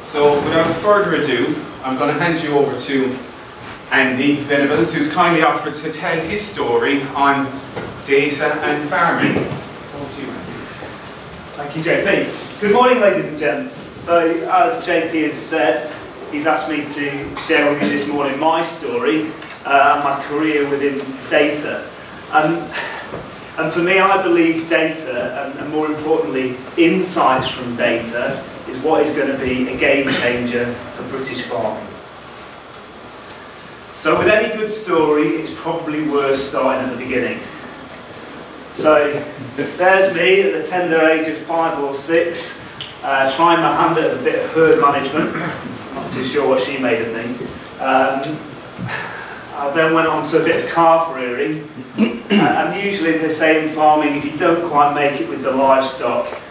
So without further ado, I'm going to hand you over to Andy Venables, who's kindly offered to tell his story on data and farming. Over to you, Andy. Thank you, JP. Good morning, ladies and gents. So, as JP has said, he's asked me to share with you this morning my story and my career within data. And for me, I believe data, and more importantly, insights from data, is what is going to be a game changer for British farming. So with any good story, it's probably worth starting at the beginning. So there's me at the tender age of 5 or 6, trying my hand at a bit of herd management. I'm not too sure what she made of me. I then went on to a bit of calf rearing, and usually they say in farming, if you don't quite make it with the livestock,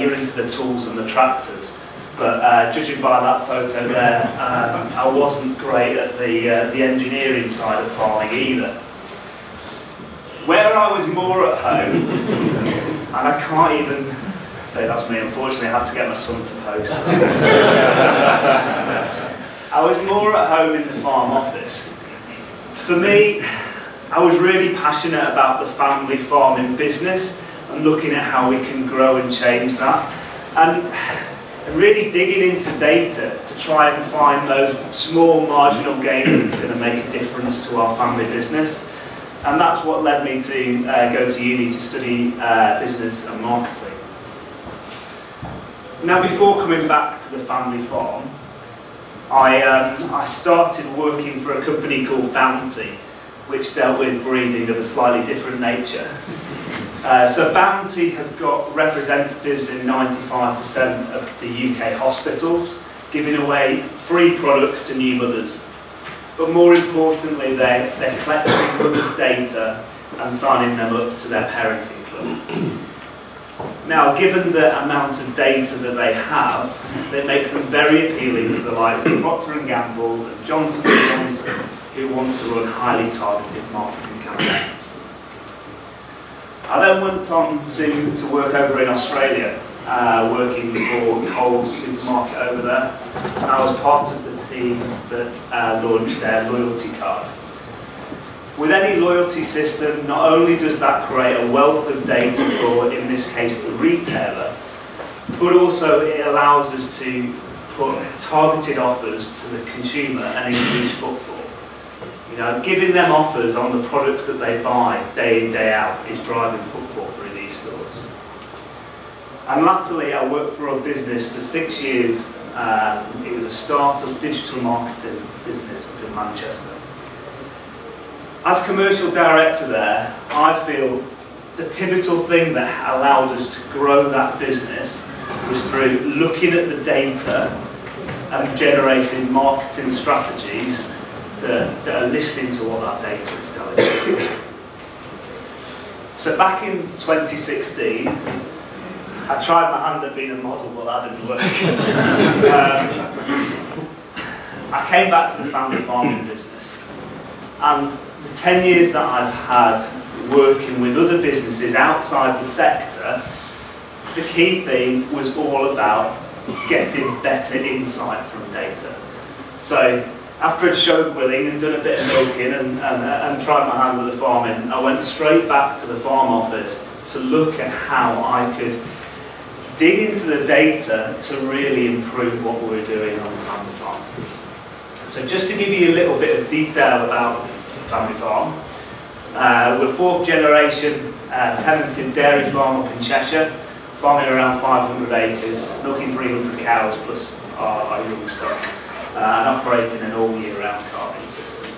you're into the tools and the tractors. But judging by that photo there, I wasn't great at the engineering side of farming either. Where I was more at home, and I can't even say that's me, unfortunately I had to get my son to post. I was more at home in the farm office. For me, I was really passionate about the family farming business and looking at how we can grow and change that. And really digging into data to try and find those small marginal gains that's going to make a difference to our family business. And that's what led me to go to uni to study business and marketing. Now, before coming back to the family farm, I started working for a company called Bounty, which dealt with breeding of a slightly different nature. So Bounty have got representatives in 95% of the UK hospitals, giving away free products to new mothers. But more importantly, they're collecting mothers' data and signing them up to their parenting club. Now, given the amount of data that they have, it makes them very appealing to the likes of Procter & Gamble and Johnson & Johnson, who want to run highly targeted marketing campaigns. I then went on to work over in Australia, working for Coles supermarket over there, and I was part of the team that launched their loyalty card. With any loyalty system, not only does that create a wealth of data for, in this case, the retailer, but also it allows us to put targeted offers to the consumer and increase footfall. You know, giving them offers on the products that they buy day in, day out is driving footfall through these stores. And latterly, I worked for a business for 6 years. It was a startup digital marketing business up in Manchester. As commercial director there, I feel the pivotal thing that allowed us to grow that business was through looking at the data and generating marketing strategies that are listening to what that data is telling you. So back in 2016, I tried my hand at being a model, but that didn't work. I came back to the family farming business, and the 10 years that I've had working with other businesses outside the sector, the key theme was all about getting better insight from data. So after I'd showed willing and done a bit of milking and tried my hand with the farming, I went straight back to the farm office to look at how I could dig into the data to really improve what we were doing on the family farm. So just to give you a little bit of detail about the family farm, we're 4th generation tenanted dairy farm up in Cheshire, farming around 500 acres, milking 300 cows plus our young stock, and operating an all year round calving system.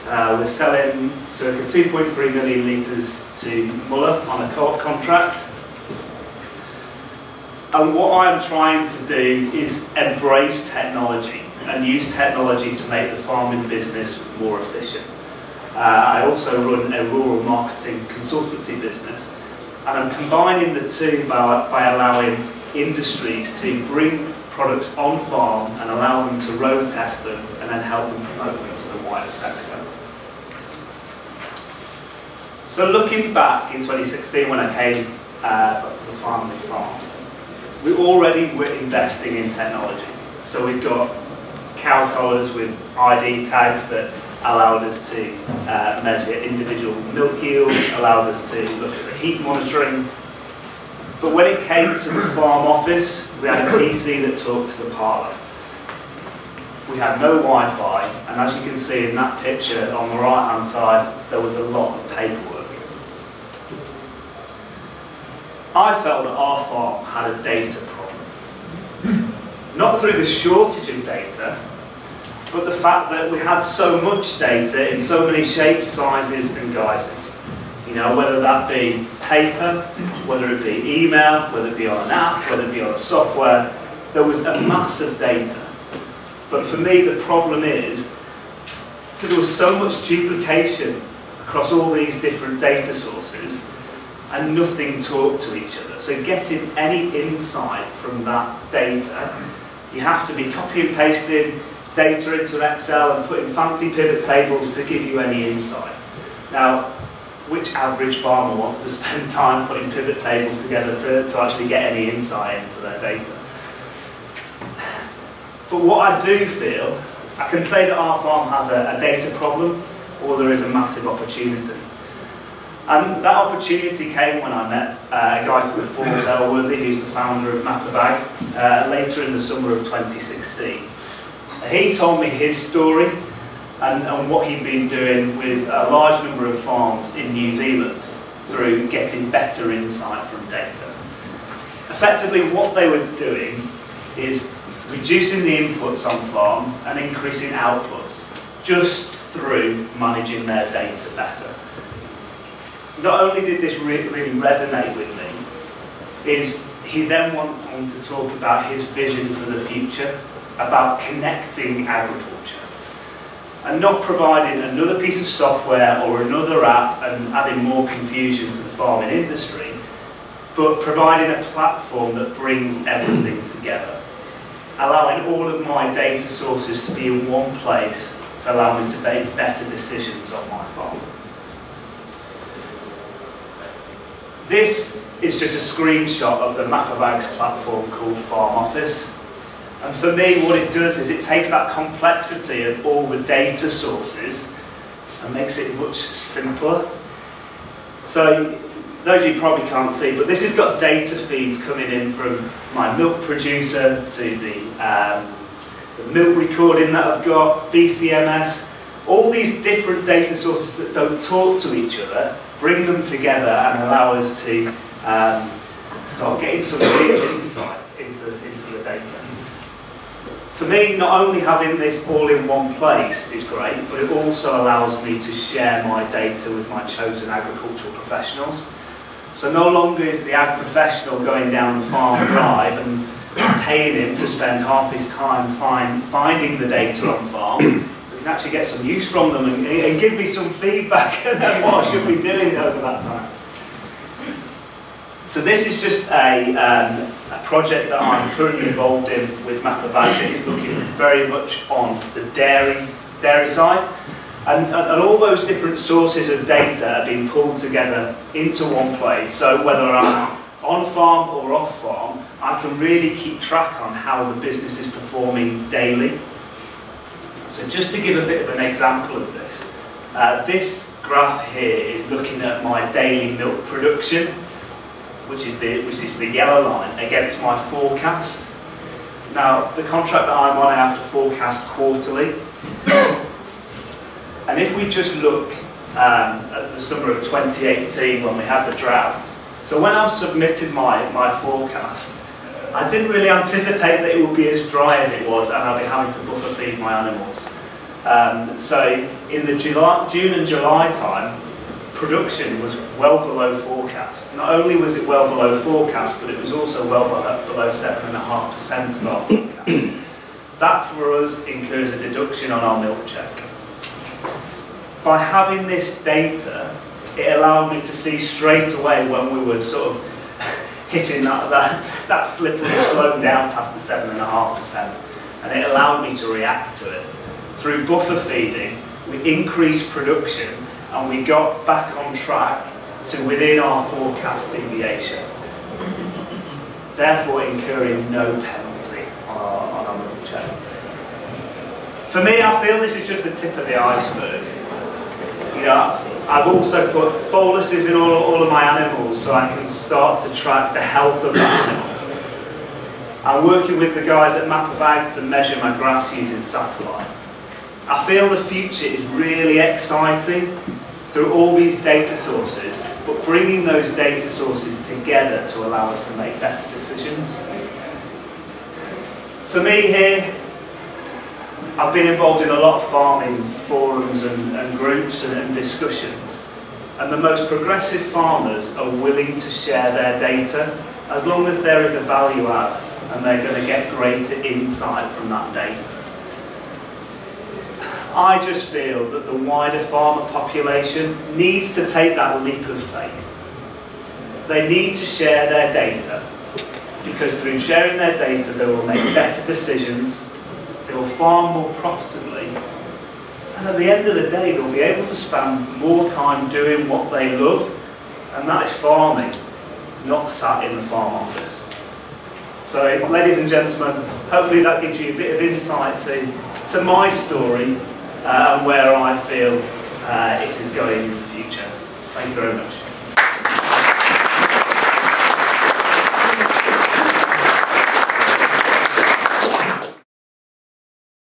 We're selling circa 2.3 million litres to Muller on a co-op contract. And what I'm trying to do is embrace technology and use technology to make the farming business more efficient. I also run a rural marketing consultancy business, and I'm combining the two by allowing industries to bring products on farm and allow them to road test them and then help them promote them to the wider sector. So looking back in 2016 when I came back to the family farm, we already were investing in technology. So we've got cow collars with ID tags that allowed us to measure individual milk yields, allowed us to look at the heat monitoring. But when it came to the farm office, we had a PC that talked to the parlour. We had no Wi-Fi, and as you can see in that picture on the right-hand side, there was a lot of paperwork. I felt that our farm had a data problem. Not through the shortage of data, but the fact that we had so much data in so many shapes, sizes and guises. You know, whether that be paper, whether it be email, whether it be on an app, whether it be on a software, there was a mass of data. But for me, the problem is that there was so much duplication across all these different data sources and nothing talked to each other. So getting any insight from that data, you have to be copy and pasting data into an Excel and putting fancy pivot tables to give you any insight. Now, which average farmer wants to spend time putting pivot tables together to actually get any insight into their data? But what I do feel, I can say that our farm has a data problem, or there is a massive opportunity. And that opportunity came when I met a guy called Forbes Elworthy, who's the founder of Mapabag, later in the summer of 2016. He told me his story and what he'd been doing with a large number of farms in New Zealand through getting better insight from data. Effectively, what they were doing is reducing the inputs on farm and increasing outputs just through managing their data better. Not only did this really resonate with me, is he then went on to talk about his vision for the future, about connecting agriculture, and not providing another piece of software or another app and adding more confusion to the farming industry, but providing a platform that brings everything together, allowing all of my data sources to be in one place to allow me to make better decisions on my farm. This is just a screenshot of the Mapabag's platform called Farm Office. And for me, what it does is it takes that complexity of all the data sources and makes it much simpler. So, those of you probably can't see, but this has got data feeds coming in from my milk producer to the milk recording that I've got, BCMS, all these different data sources that don't talk to each other, bring them together and allow us to start getting some real insight into the data. For me, not only having this all in one place is great, but it also allows me to share my data with my chosen agricultural professionals. So no longer is the ag professional going down the farm drive and paying him to spend half his time finding the data on farm. We can actually get some use from them and give me some feedback on what I should be doing over that time. So this is just a project that I'm currently involved in with Mapabag that is looking very much on the dairy side. And all those different sources of data are being pulled together into one place. So whether I'm on farm or off farm, I can really keep track on how the business is performing daily. So just to give a bit of an example of this, this graph here is looking at my daily milk production, which is the yellow line, against my forecast. Now, the contract that I'm on, I have to forecast quarterly. And if we just look at the summer of 2018 when we had the drought, so when I've submitted my forecast, I didn't really anticipate that it would be as dry as it was and I'd be having to buffer feed my animals. So in the June and July time, production was well below forecast. Not only was it well below forecast, but it was also well below 7.5% of our forecast. That for us incurs a deduction on our milk check. By having this data, it allowed me to see straight away when we were sort of hitting that slippery slope down past the 7.5%, and it allowed me to react to it. Through buffer feeding, we increased production and we got back on track to within our forecast deviation. therefore incurring no penalty on our milk chain. For me, I feel this is just the tip of the iceberg. You know, I've also put boluses in all of my animals so I can start to track the health of the animal. I'm working with the guys at Map of Ag to measure my grass using satellite. I feel the future is really exciting through all these data sources, but bringing those data sources together to allow us to make better decisions. For me here, I've been involved in a lot of farming forums and groups and discussions, and the most progressive farmers are willing to share their data as long as there is a value add and they're going to get greater insight from that data. I just feel that the wider farmer population needs to take that leap of faith. They need to share their data, because through sharing their data they will make better decisions, they will farm more profitably, and at the end of the day they'll be able to spend more time doing what they love, and that is farming, not sat in the farm office. So, ladies and gentlemen, hopefully that gives you a bit of insight to my story and where I feel it is going in the future. Thank you very much.